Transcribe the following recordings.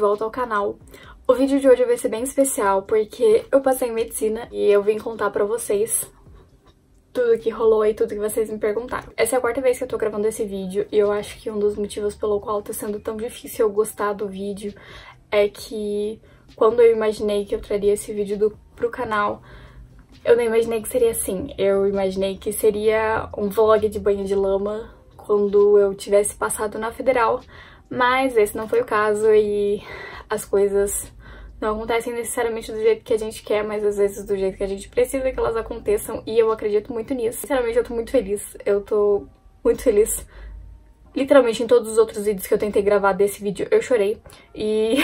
volta ao canal. O vídeo de hoje vai ser bem especial porque eu passei em medicina e eu vim contar pra vocês tudo que rolou e tudo que vocês me perguntaram. Essa é a quarta vez que eu tô gravando esse vídeo e eu acho que um dos motivos pelo qual tá sendo tão difícil eu gostar do vídeo é que quando eu imaginei que eu traria esse vídeo pro canal, eu não imaginei que seria assim. Eu imaginei que seria um vlog de banho de lama quando eu tivesse passado na federal, mas esse não foi o caso e as coisas não acontecem necessariamente do jeito que a gente quer, mas às vezes do jeito que a gente precisa que elas aconteçam, e eu acredito muito nisso. Sinceramente, eu tô muito feliz. Eu tô muito feliz. Literalmente, em todos os outros vídeos que eu tentei gravar desse vídeo, eu chorei. E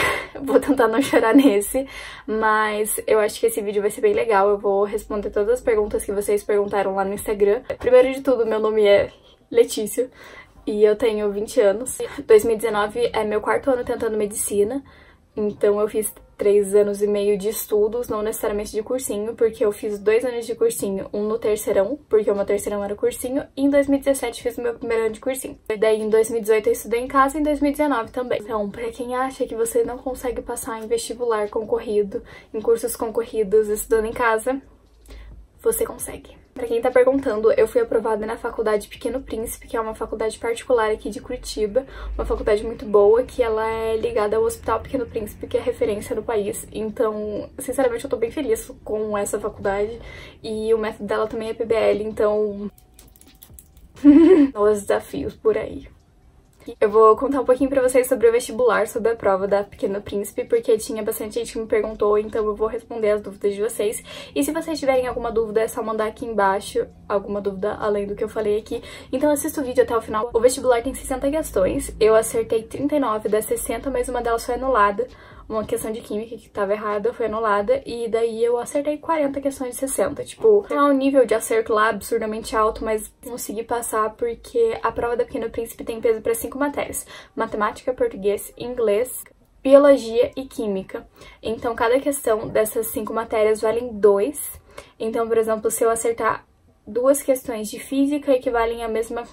vou tentar não chorar nesse, mas eu acho que esse vídeo vai ser bem legal. Eu vou responder todas as perguntas que vocês perguntaram lá no Instagram. Primeiro de tudo, meu nome é Letícia e eu tenho 20 anos. 2019 é meu quarto ano tentando medicina, então eu fiz 3 anos e meio de estudos, não necessariamente de cursinho, porque eu fiz 2 anos de cursinho, um no terceirão, porque o meu terceirão era cursinho, e em 2017 fiz o meu primeiro ano de cursinho. E daí em 2018 eu estudei em casa e em 2019 também. Então, pra quem acha que você não consegue passar em vestibular concorrido, em cursos concorridos estudando em casa, você consegue. Pra quem tá perguntando, eu fui aprovada na faculdade Pequeno Príncipe, que é uma faculdade particular aqui de Curitiba, uma faculdade muito boa, que ela é ligada ao Hospital Pequeno Príncipe, que é referência no país. Então, sinceramente, eu tô bem feliz com essa faculdade, e o método dela também é PBL, então os desafios por aí. Eu vou contar um pouquinho pra vocês sobre o vestibular, sobre a prova da Pequeno Príncipe, porque tinha bastante gente que me perguntou, então eu vou responder as dúvidas de vocês. E se vocês tiverem alguma dúvida, é só mandar aqui embaixo, alguma dúvida além do que eu falei aqui. Então assista o vídeo até o final. O vestibular tem 60 questões, eu acertei 39 das 60, mas uma delas foi anulada. Uma questão de química que tava errada foi anulada, e daí eu acertei 40 questões de 60. Tipo, não é um nível de acerto lá absurdamente alto, mas consegui passar porque a prova da Pequeno Príncipe tem peso para 5 matérias: matemática, português, inglês, biologia e química. Então, cada questão dessas 5 matérias valem 2. Então, por exemplo, se eu acertar 2 questões de física, equivalem à mesma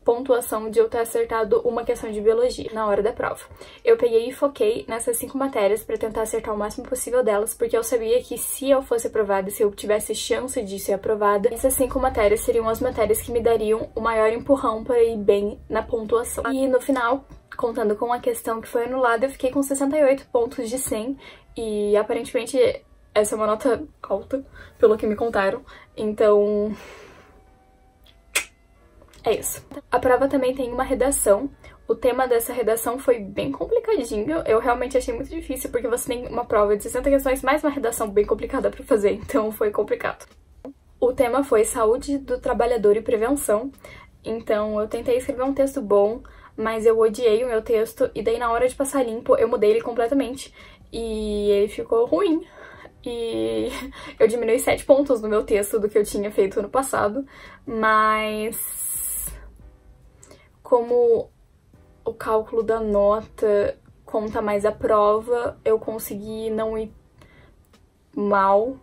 pontuação de eu ter acertado uma questão de biologia na hora da prova. Eu peguei e foquei nessas 5 matérias pra tentar acertar o máximo possível delas, porque eu sabia que se eu fosse aprovada, se eu tivesse chance de ser aprovada, essas 5 matérias seriam as matérias que me dariam o maior empurrão para ir bem na pontuação. E no final, contando com a questão que foi anulada, eu fiquei com 68 pontos de 100, e aparentemente essa é uma nota alta, pelo que me contaram, então é isso. A prova também tem uma redação. O tema dessa redação foi bem complicadinho. Eu realmente achei muito difícil, porque você tem uma prova de 60 questões mais uma redação bem complicada pra fazer, então foi complicado. O tema foi saúde do trabalhador e prevenção. Então eu tentei escrever um texto bom, mas eu odiei o meu texto, e daí na hora de passar limpo eu mudei ele completamente e ele ficou ruim. E eu diminui 7 pontos no meu texto do que eu tinha feito ano passado, mas como o cálculo da nota conta mais a prova, eu consegui não ir mal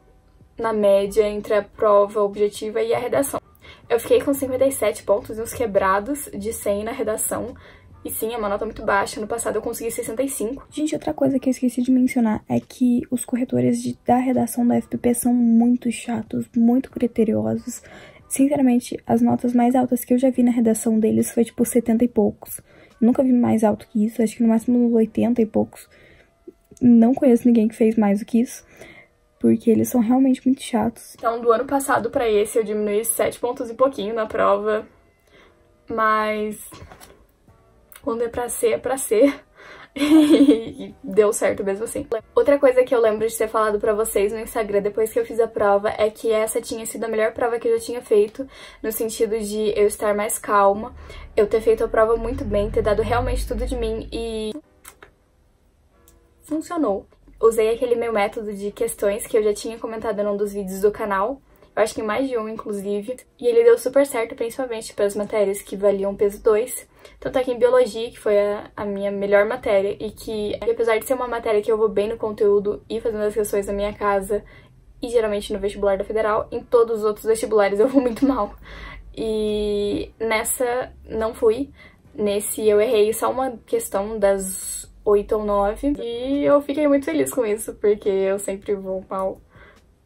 na média entre a prova objetiva e a redação. Eu fiquei com 57 pontos e uns quebrados de 100 na redação. E sim, é uma nota muito baixa. No passado eu consegui 65. Gente, outra coisa que eu esqueci de mencionar é que os corretores da redação da FPP são muito chatos, muito criteriosos. Sinceramente, as notas mais altas que eu já vi na redação deles foi tipo 70 e poucos. Eu nunca vi mais alto que isso, acho que no máximo 80 e poucos. Não conheço ninguém que fez mais do que isso, porque eles são realmente muito chatos. Então, do ano passado pra esse, eu diminui 7 pontos e pouquinho na prova, mas quando é pra ser, é pra ser. E deu certo mesmo assim. Outra coisa que eu lembro de ter falado pra vocês no Instagram depois que eu fiz a prova é que essa tinha sido a melhor prova que eu já tinha feito, no sentido de eu estar mais calma, eu ter feito a prova muito bem, ter dado realmente tudo de mim, e funcionou. Usei aquele meu método de questões que eu já tinha comentado num dos vídeos do canal, eu acho que em mais de um, inclusive, e ele deu super certo, principalmente para as matérias que valiam peso 2. Tanto é que em biologia, que foi a minha melhor matéria, e que, apesar de ser uma matéria que eu vou bem no conteúdo e fazendo as questões na minha casa, e geralmente no vestibular da Federal, em todos os outros vestibulares eu vou muito mal. E nessa não fui. Nesse eu errei só uma questão das 8 ou 9. E eu fiquei muito feliz com isso, porque eu sempre vou mal.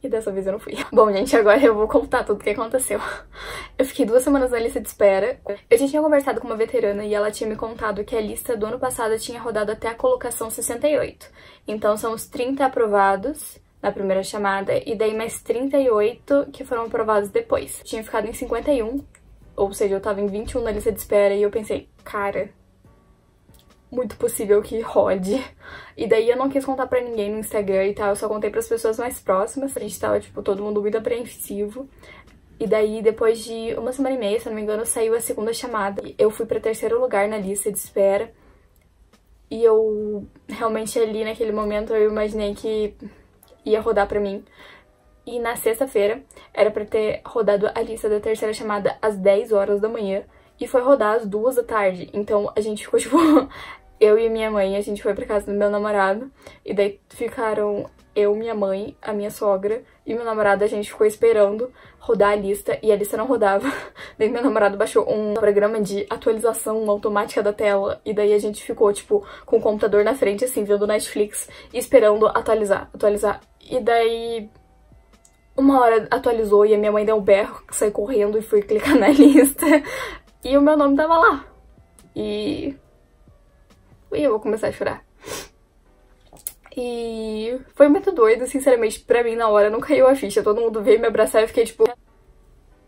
E dessa vez eu não fui. Bom, gente, agora eu vou contar tudo o que aconteceu. Eu fiquei 2 semanas na lista de espera. Eu já tinha conversado com uma veterana e ela tinha me contado que a lista do ano passado tinha rodado até a colocação 68. Então são os 30 aprovados na primeira chamada e daí mais 38 que foram aprovados depois. Eu tinha ficado em 51, ou seja, eu tava em 21 na lista de espera e eu pensei, cara, muito possível que rode. E daí eu não quis contar pra ninguém no Instagram e tal, eu só contei pras pessoas mais próximas. A gente tava, tipo, todo mundo muito apreensivo. E daí, depois de 1 semana e meia, se não me engano, saiu a segunda chamada. Eu fui pra 3º lugar na lista de espera. E eu, realmente ali, naquele momento, eu imaginei que ia rodar pra mim. E na sexta-feira, era pra ter rodado a lista da 3ª chamada às 10 horas da manhã. E foi rodar às 2 da tarde. Então, a gente ficou, tipo... Eu e minha mãe, a gente foi pra casa do meu namorado, e daí ficaram eu, minha mãe, a minha sogra e meu namorado, a gente ficou esperando rodar a lista, e a lista não rodava. Daí meu namorado baixou um programa de atualização automática da tela, e daí a gente ficou, tipo, com o computador na frente, assim, vendo Netflix, esperando atualizar. E daí... 1 hora atualizou e a minha mãe deu um berro, saiu correndo e fui clicar na lista, e o meu nome tava lá. E eu vou começar a chorar. E foi muito doido, sinceramente, pra mim na hora não caiu a ficha. Todo mundo veio me abraçar e eu fiquei tipo...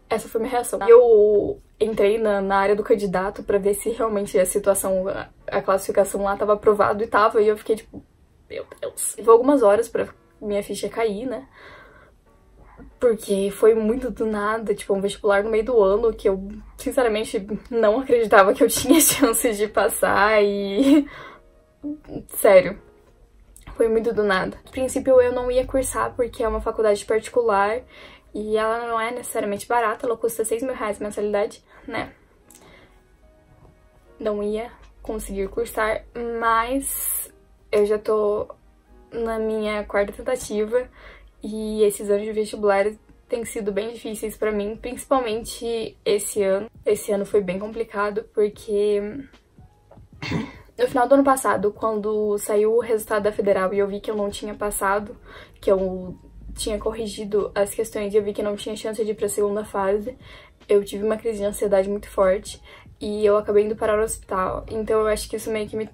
Essa foi minha reação. Eu entrei na área do candidato pra ver se realmente a situação, a classificação lá tava aprovado e tava. E eu fiquei tipo, meu Deus. Levou algumas horas pra minha ficha cair, né? Porque foi muito do nada, tipo, um vestibular no meio do ano que eu, sinceramente, não acreditava que eu tinha chances de passar e... Sério, foi muito do nada. No princípio eu não ia cursar porque é uma faculdade particular e ela não é necessariamente barata, ela custa 6 mil reais a mensalidade, né? Não ia conseguir cursar, mas eu já tô na minha 4ª tentativa. E esses anos de vestibular têm sido bem difíceis pra mim, principalmente esse ano. Esse ano foi bem complicado porque no final do ano passado, quando saiu o resultado da federal e eu vi que eu não tinha passado, que eu tinha corrigido as questões e eu vi que não tinha chance de ir pra 2ª fase, eu tive uma crise de ansiedade muito forte e eu acabei indo parar no hospital. Então eu acho que isso meio que me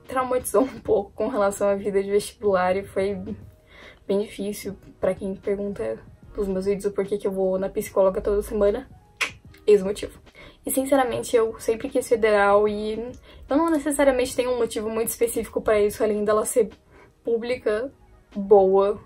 traumatizou um pouco com relação à vida de vestibular e foi bem difícil. Pra quem pergunta nos meus vídeos o porquê que eu vou na psicóloga toda semana, eis o motivo. E sinceramente eu sempre quis federal e eu não necessariamente tenho um motivo muito específico pra isso, além dela ser pública, boa,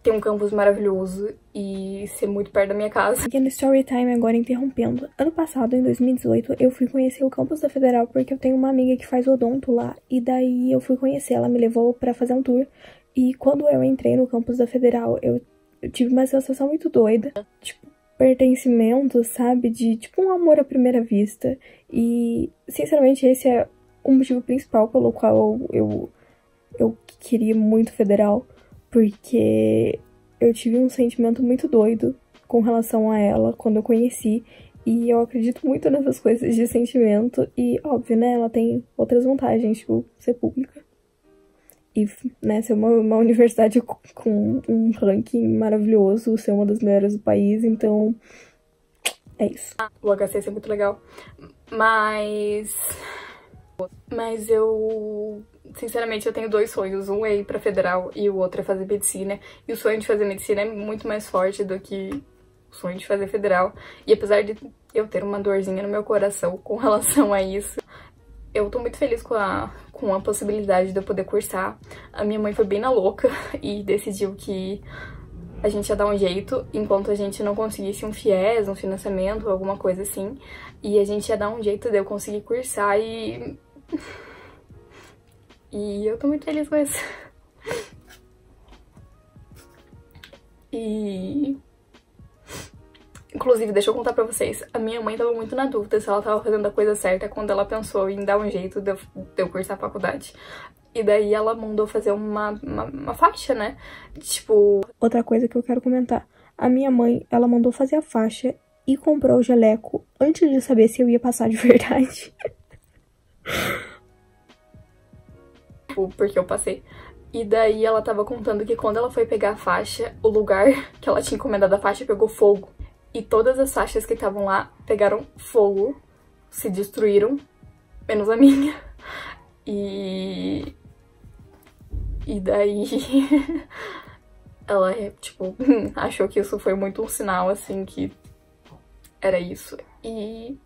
ter um campus maravilhoso e ser muito perto da minha casa. Pequeno story time agora interrompendo. Ano passado, em 2018, eu fui conhecer o campus da Federal porque eu tenho uma amiga que faz odonto lá e daí eu fui conhecer, ela me levou pra fazer um tour. E quando eu entrei no campus da Federal, eu tive uma sensação muito doida. Tipo, pertencimento, sabe? De, tipo, um amor à primeira vista. E, sinceramente, esse é o motivo principal pelo qual eu queria muito Federal. Porque eu tive um sentimento muito doido com relação a ela quando eu conheci. E eu acredito muito nessas coisas de sentimento. E, óbvio, né? Ela tem outras vantagens, tipo, ser pública. E, né, ser uma universidade com um ranking maravilhoso, ser uma das melhores do país, então é isso. O HCS é muito legal, mas eu, sinceramente, eu tenho 2 sonhos, um é ir pra Federal e o outro é fazer medicina, e o sonho de fazer medicina é muito mais forte do que o sonho de fazer Federal, e apesar de eu ter uma dorzinha no meu coração com relação a isso, eu tô muito feliz com a possibilidade de eu poder cursar. A minha mãe foi bem na louca e decidiu que a gente ia dar um jeito enquanto a gente não conseguisse um FIES, um financiamento, alguma coisa assim. E a gente ia dar um jeito de eu conseguir cursar e eu tô muito feliz com isso. E... Inclusive, deixa eu contar pra vocês, a minha mãe tava muito na dúvida se ela tava fazendo a coisa certa quando ela pensou em dar um jeito de eu cursar a faculdade. E daí ela mandou fazer uma faixa, né? Tipo... Outra coisa que eu quero comentar. A minha mãe, ela mandou fazer a faixa e comprou o jaleco antes de saber se eu ia passar de verdade. porque eu passei. E daí ela tava contando que quando ela foi pegar a faixa, o lugar que ela tinha encomendado a faixa pegou fogo. E todas as faixas que estavam lá pegaram fogo, se destruíram, menos a minha. E daí ela, tipo, achou que isso foi muito um sinal, assim, que era isso. E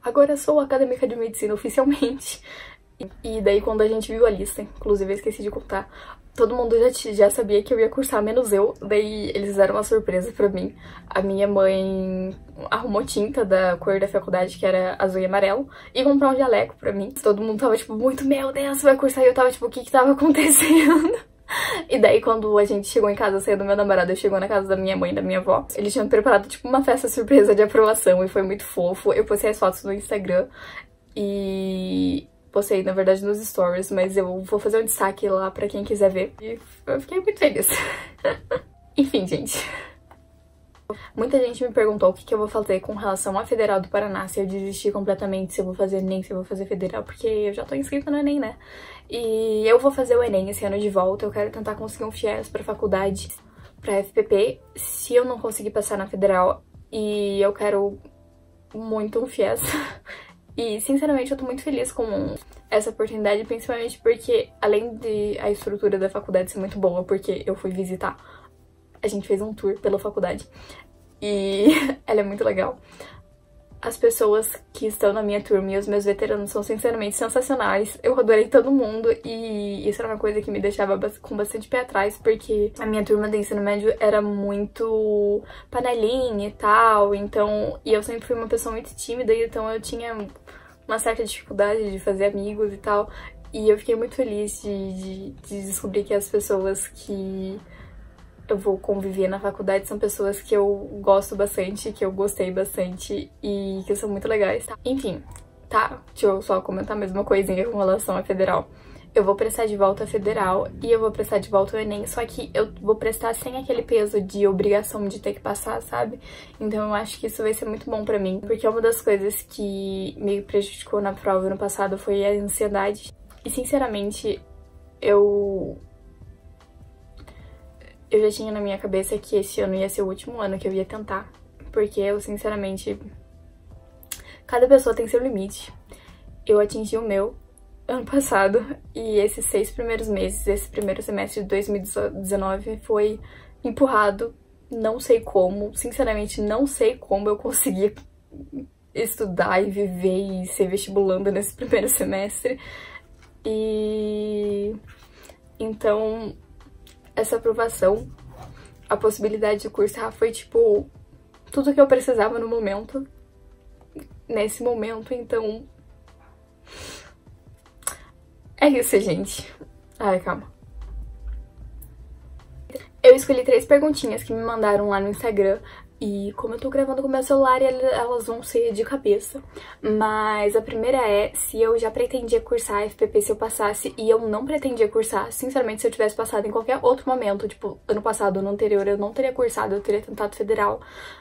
agora eu sou acadêmica de medicina oficialmente. E daí quando a gente viu a lista, inclusive eu esqueci de contar, todo mundo já sabia que eu ia cursar, menos eu. Daí eles fizeram uma surpresa pra mim. A minha mãe arrumou tinta da cor da faculdade, que era azul e amarelo, e comprou um jaleco pra mim. Todo mundo tava tipo, muito, meu Deus, você vai cursar? E eu tava tipo, o que que tava acontecendo? E daí quando a gente chegou em casa, saiu do meu namorado, eu chegou na casa da minha mãe e da minha avó, eles tinham preparado tipo uma festa surpresa de aprovação e foi muito fofo. Eu postei as fotos no Instagram e postei, na verdade, nos stories, mas eu vou fazer um destaque lá pra quem quiser ver. E eu fiquei muito feliz. Enfim, gente. Muita gente me perguntou o que eu vou fazer com relação à Federal do Paraná, se eu desistir completamente, se eu vou fazer Enem, se eu vou fazer Federal, porque eu já tô inscrita no Enem, né? E eu vou fazer o Enem esse ano de volta, eu quero tentar conseguir um FIES pra faculdade, pra FPP, se eu não conseguir passar na Federal, e eu quero muito um FIES. E, sinceramente, eu tô muito feliz com essa oportunidade, principalmente porque, além de a estrutura da faculdade ser muito boa, porque eu fui visitar, a gente fez um tour pela faculdade e ela é muito legal. As pessoas que estão na minha turma e os meus veteranos são sinceramente sensacionais. Eu adorei todo mundo e isso era uma coisa que me deixava com bastante pé atrás, porque a minha turma do ensino médio era muito panelinha e tal, então... E eu sempre fui uma pessoa muito tímida, então eu tinha uma certa dificuldade de fazer amigos e tal. E eu fiquei muito feliz de descobrir que as pessoas que eu vou conviver na faculdade são pessoas que eu gosto bastante, que eu gostei bastante e que são muito legais, tá? Enfim, tá? Deixa eu só comentar mais uma coisinha com relação à Federal. Eu vou prestar de volta a Federal e eu vou prestar de volta o Enem, só que eu vou prestar sem aquele peso de obrigação de ter que passar, sabe? Então eu acho que isso vai ser muito bom pra mim, porque uma das coisas que me prejudicou na prova no passado foi a ansiedade. E sinceramente, eu já tinha na minha cabeça que esse ano ia ser o último ano que eu ia tentar, porque eu, sinceramente, cada pessoa tem seu limite. Eu atingi o meu ano passado e esses 6 primeiros meses, esse primeiro semestre de 2019 foi empurrado, não sei como, sinceramente não sei como eu consegui estudar e viver e ser vestibulanda nesse primeiro semestre. E então essa aprovação, a possibilidade de cursar foi, tipo, tudo que eu precisava no momento, nesse momento, então... É isso, gente. Ai, calma. Eu escolhi 3 perguntinhas que me mandaram lá no Instagram, e como eu tô gravando com o meu celular, elas vão ser de cabeça. Mas a primeira é se eu já pretendia cursar FPP se eu passasse, e eu não pretendia cursar. Sinceramente, se eu tivesse passado em qualquer outro momento, tipo, ano passado, ano anterior, eu não teria cursado, eu teria tentado Federal.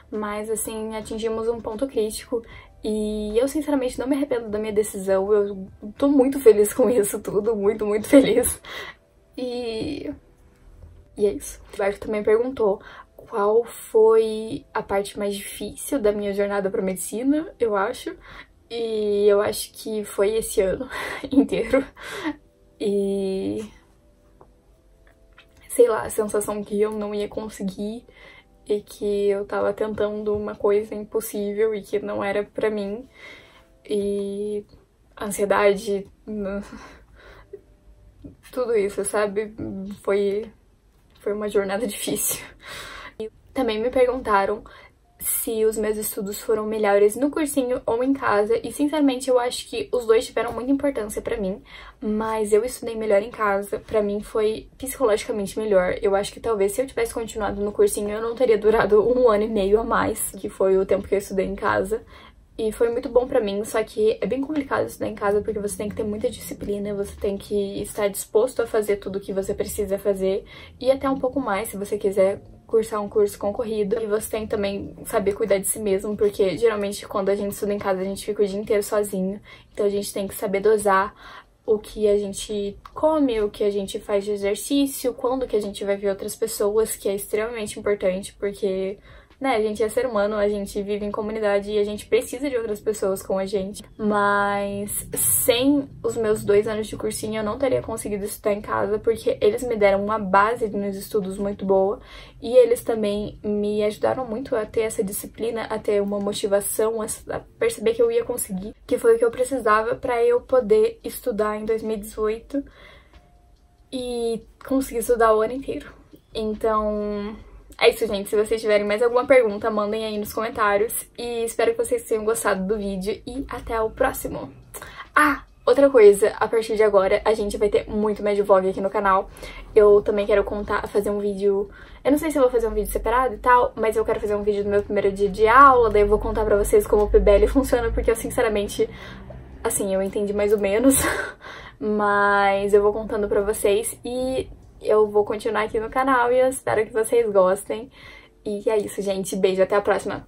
Mas, assim, atingimos um ponto crítico. E eu, sinceramente, não me arrependo da minha decisão. Eu tô muito feliz com isso tudo, muito, muito feliz. E é isso. O Roberto também perguntou qual foi a parte mais difícil da minha jornada pra medicina, eu acho. E eu acho que foi esse ano inteiro. E... sei lá, a sensação que eu não ia conseguir e que eu tava tentando uma coisa impossível e que não era pra mim. E a ansiedade, tudo isso, sabe? Foi uma jornada difícil. Também me perguntaram se os meus estudos foram melhores no cursinho ou em casa, e sinceramente eu acho que os dois tiveram muita importância pra mim, mas eu estudei melhor em casa, pra mim foi psicologicamente melhor. Eu acho que talvez se eu tivesse continuado no cursinho eu não teria durado 1 ano e meio a mais, que foi o tempo que eu estudei em casa. E foi muito bom pra mim, só que é bem complicado estudar em casa porque você tem que ter muita disciplina, você tem que estar disposto a fazer tudo o que você precisa fazer e até um pouco mais se você quiser cursar um curso concorrido. E você tem que também saber cuidar de si mesmo, porque geralmente quando a gente estuda em casa a gente fica o dia inteiro sozinho, então a gente tem que saber dosar o que a gente come, o que a gente faz de exercício, quando que a gente vai ver outras pessoas, que é extremamente importante, porque, né, a gente é ser humano, a gente vive em comunidade e a gente precisa de outras pessoas com a gente. Mas sem os meus 2 anos de cursinho eu não teria conseguido estudar em casa, porque eles me deram uma base nos estudos muito boa e eles também me ajudaram muito a ter essa disciplina, a ter uma motivação, a perceber que eu ia conseguir, que foi o que eu precisava para eu poder estudar em 2018 e conseguir estudar o ano inteiro. Então, é isso, gente. Se vocês tiverem mais alguma pergunta, mandem aí nos comentários. E espero que vocês tenham gostado do vídeo. E até o próximo. Ah, outra coisa. A partir de agora, a gente vai ter muito Medvlog aqui no canal. Eu também quero fazer um vídeo... Eu não sei se eu vou fazer um vídeo separado e tal, mas eu quero fazer um vídeo do meu primeiro dia de aula. Daí eu vou contar pra vocês como o PBL funciona, porque eu, sinceramente, assim, eu entendi mais ou menos. Mas eu vou contando pra vocês e eu vou continuar aqui no canal e eu espero que vocês gostem. E é isso, gente. Beijo, até a próxima.